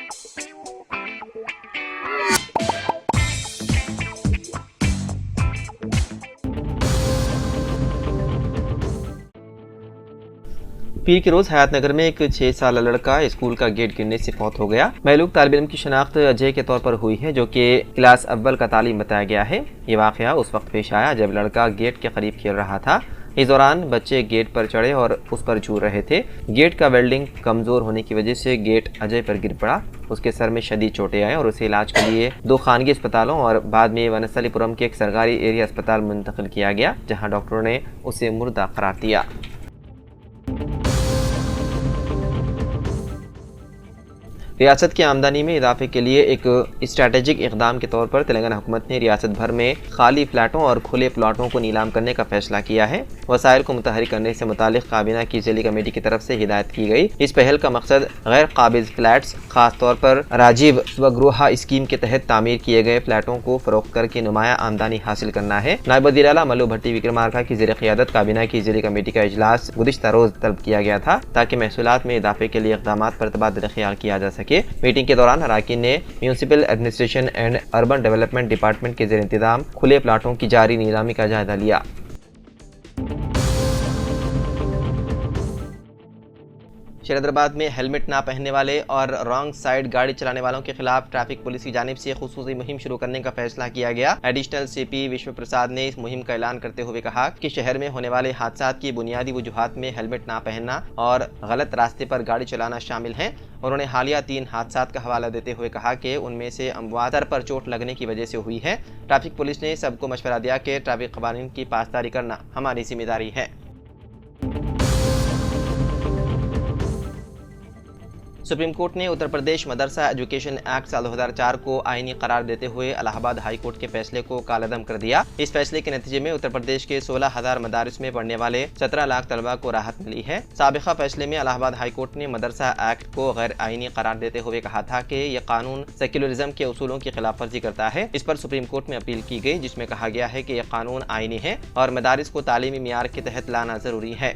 पीर के रोज हयातनगर में एक 6 साल लड़का स्कूल का गेट गिरने से फौत हो गया। महलूक तालिब इल्म की शनाख्त अजय के तौर पर हुई है, जो कि क्लास अव्वल का तालीम बताया गया है। ये वाक़या उस वक्त पेश आया जब लड़का गेट के करीब खेल रहा था। इस दौरान बच्चे गेट पर चढ़े और उस पर झूल रहे थे। गेट का वेल्डिंग कमज़ोर होने की वजह से गेट अजय पर गिर पड़ा। उसके सर में शदीद चोटें आई और उसे इलाज के लिए 2 खानगी अस्पतालों और बाद में वनस्थलीपुरम के एक सरकारी एरिया अस्पताल मुंतकिल किया गया, जहाँ डॉक्टरों ने उसे मुर्दा करार दिया। रियासत की आमदनी में इजाफे के लिए एक स्ट्रैटेजिक इकदाम के तौर पर तेलंगाना हुकूमत ने रियासत भर में खाली फ्लैटों और खुले प्लाटों को नीलाम करने का फैसला किया है। वसाइल को मुतहरिक करने से मुतालिक काबीना की ज़िली कमेटी की तरफ से हिदायत की गई। इस पहल का मकसद गैर काबिज फ्लैट्स, खास तौर पर राजीव स्वगृहा स्कीम के तहत तामीर किए गए फ्लैटों को फरोख्त करके नुमाया आमदनी हासिल करना है। नायब वज़ीर आला मल्लू भट्टी विक्रमार्का की ज़ेर क़ियादत काबीना की ज़िली कमेटी का इजलास गुज़िश्ता रोज़ तलब किया गया था, ताकि महसूलात में इजाफे के लिए इक़दामात पर तबादला ख्याल किया जा सके। मीटिंग के दौरान अराकीन ने municipal administration and urban development department के ज़ेर इंतज़ाम खुले प्लाटों की जारी नीलामी का जायजा लिया। शहरदाबाद में हेलमेट ना पहनने वाले और रॉन्ग साइड गाड़ी चलाने वालों के खिलाफ ट्रैफिक पुलिस की जानिब से खुसूसी मुहिम शुरू करने का फैसला किया गया। एडिशनल सीपी विश्व प्रसाद ने इस मुहिम का ऐलान करते हुए कहा कि शहर में होने वाले हादसात की बुनियादी वजूहात में हेलमेट ना पहनना और गलत रास्ते पर गाड़ी चलाना शामिल हैं। उन्होंने हालिया 3 हादसात का हवाला देते हुए कहा कि उनमें से अमवात सर पर चोट लगने की वजह से हुई है। ट्रैफिक पुलिस ने सबको मशवरा दिया कि ट्रैफिक कवानीन की पासदारी करना हमारी जिम्मेदारी है। सुप्रीम कोर्ट ने उत्तर प्रदेश मदरसा एजुकेशन एक्ट साल 2004 को आईनी करार देते हुए इलाहाबाद हाई कोर्ट के फैसले को कालअदम कर दिया। इस फैसले के नतीजे में उत्तर प्रदेश के 16,000 मदारिस में पढ़ने वाले 17 लाख तलबा को राहत मिली है। साबिका फैसले में इलाहाबाद हाई कोर्ट ने मदरसा एक्ट को गैर आईनी करार देते हुए कहा था कि यह कानून सेक्युलरिज्म के उसूलों की खिलाफ वर्जी करता है। इस पर सुप्रीम कोर्ट में अपील की गई, जिसमें कहा गया है कि यह कानून आईनी है और मदारिस को तालीमी मियार के तहत लाना जरूरी है।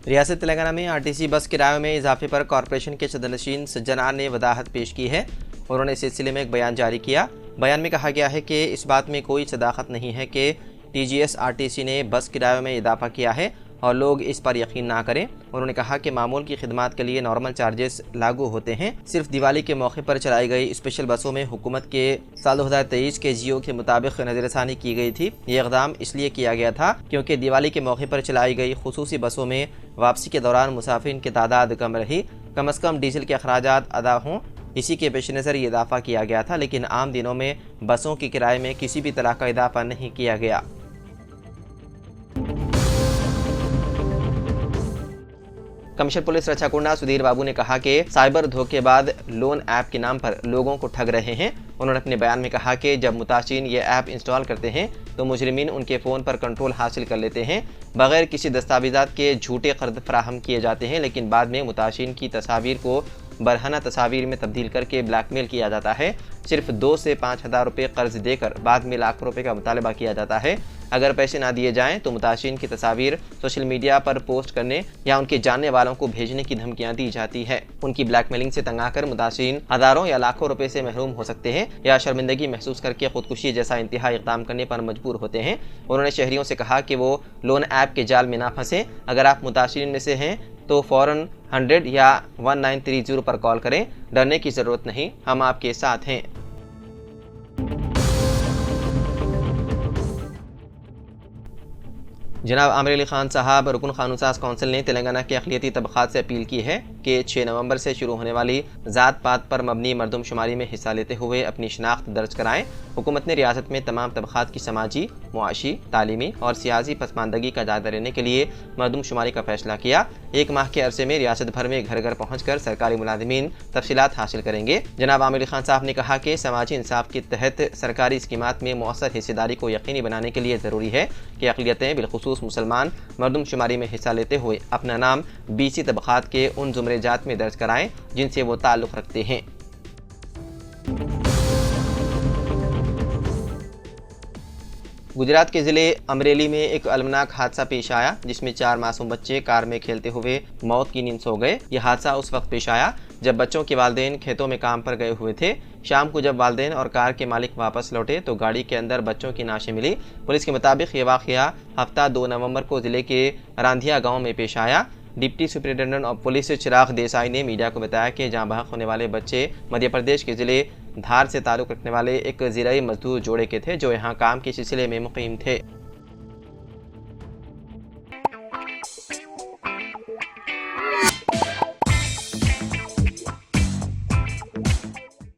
रियासत तेलंगाना में आरटीसी बस किरायों में इजाफे पर कॉरपोरेशन के सदरनशीन सज्जनार ने वदाहत पेश की है। उन्होंने इस सिलसिले में एक बयान जारी किया। बयान में कहा गया है कि इस बात में कोई सदाकत नहीं है कि टीजीएस आरटीसी ने बस किरायों में इजाफा किया है और लोग इस पर यकीन ना करें। उन्होंने कहा कि मामूल की खिदमात के लिए नॉर्मल चार्जेस लागू होते हैं। सिर्फ दिवाली के मौके पर चलाई गई स्पेशल बसों में हुकूमत के साल 2023 के जियो के मुताबिक नजरसानी की गई थी। ये इक़दाम इसलिए किया गया था क्योंकि दिवाली के मौके पर चलाई गई खुसूसी बसों में वापसी के दौरान मुसाफिरीन की तादाद कम रही, कम अज़ कम डीजल के अखराजात अदा हों, इसी के पेश नज़र ये इजाफा किया गया था। लेकिन आम दिनों में बसों के किराए में किसी भी तरह का इजाफा नहीं किया गया। कमिश्नर पुलिस रचाकुंडा सुधीर बाबू ने कहा कि साइबर धोखेबाज लोन ऐप के नाम पर लोगों को ठग रहे हैं। उन्होंने अपने बयान में कहा कि जब मुतासिन ये ऐप इंस्टॉल करते हैं तो मुजरिमीन उनके फ़ोन पर कंट्रोल हासिल कर लेते हैं। बगैर किसी दस्तावेज़ात के झूठे कर्ज फराहम किए जाते हैं, लेकिन बाद में मुतासिन की तस्वीर को बरहना तस्वीर में तब्दील करके ब्लैकमेल किया जाता है। सिर्फ 2 से 5 हज़ार रुपये कर्ज देकर बाद में लाखों रुपए का मुतालबा किया जाता है। अगर पैसे ना दिए जाएं तो मुतासिन की तस्वीर सोशल मीडिया पर पोस्ट करने या उनके जानने वालों को भेजने की धमकियां दी जाती है। उनकी ब्लैकमेलिंग से तंग आकर मुतासिन हज़ारों या लाखों रुपए से महरूम हो सकते हैं या शर्मिंदगी महसूस करके खुदकुशी जैसा इंतहा इक़दाम करने पर मजबूर होते हैं। उन्होंने शहरियों से कहा कि वो लोन ऐप के जाल में ना फंसे। अगर आप मुतासिन में से हैं तो फ़ौरन 100 या 1930 पर कॉल करें। डरने की ज़रूरत नहीं, हम आपके साथ हैं। जनाब आमिर अली खान साहब रुकन कानून साज कौंसिल ने तेलंगाना के अक़लियती तबक़ात से अपील की है कि 6 नवंबर से शुरू होने वाली ज़ात पात पर मबनी मरदमशुमारी में हिस्सा लेते हुए अपनी शनाख्त दर्ज कराएँ। हुकूमत ने रियासत में तमाम तबक़ात की समाजी, मुआशी, तालीमी और सियासी पसमानदगी का जायज़ा लेने के लिए मरदमशुमारी का फैसला किया। 1 माह के अरसे में रियासत भर में घर घर पहुँच कर सरकारी मुलाजिमीन तफसीलात हासिल करेंगे। जनाब आमिर अली खान साहब ने कहा कि समाजी इंसाफ के तहत सरकारी स्कीमात में मौसर हिस्सेदारी को यकीनी बनाने के लिए ज़रूरी है कि अक़लियतें बिलखुसूस मुसलमान मरदमशुमारी में हिस्सा लेते हुए अपना नाम बीसी तबक़ात के उन ज़ुमरे जात में दर्ज कराएं जिनसे वो ताल्लुक़ रखते हैं। गुजरात के जिले अमरेली में एक अलमनाक हादसा पेश आया, जिसमें 4 मासूम बच्चे कार में खेलते हुए मौत की नींद सो गए। यह हादसा उस वक्त पेश आया जब बच्चों के वालिदैन खेतों में काम पर गए हुए थे। शाम को जब वालिदैन और कार के मालिक वापस लौटे तो गाड़ी के अंदर बच्चों की नाशें मिली। पुलिस के मुताबिक ये वाक़या हफ्ता 2 नवंबर को जिले के रांधिया गाँव में पेश आया। डिप्टी सुपरिटेंडेंट ऑफ पुलिस चिराग देसाई ने मीडिया को बताया कि जहां बहक होने वाले बच्चे मध्य प्रदेश के जिले धार से ताल्लुक़ रखने वाले एक ज़िराई मजदूर जोड़े के थे, जो यहां काम के सिलसिले में मुक़ीम थे।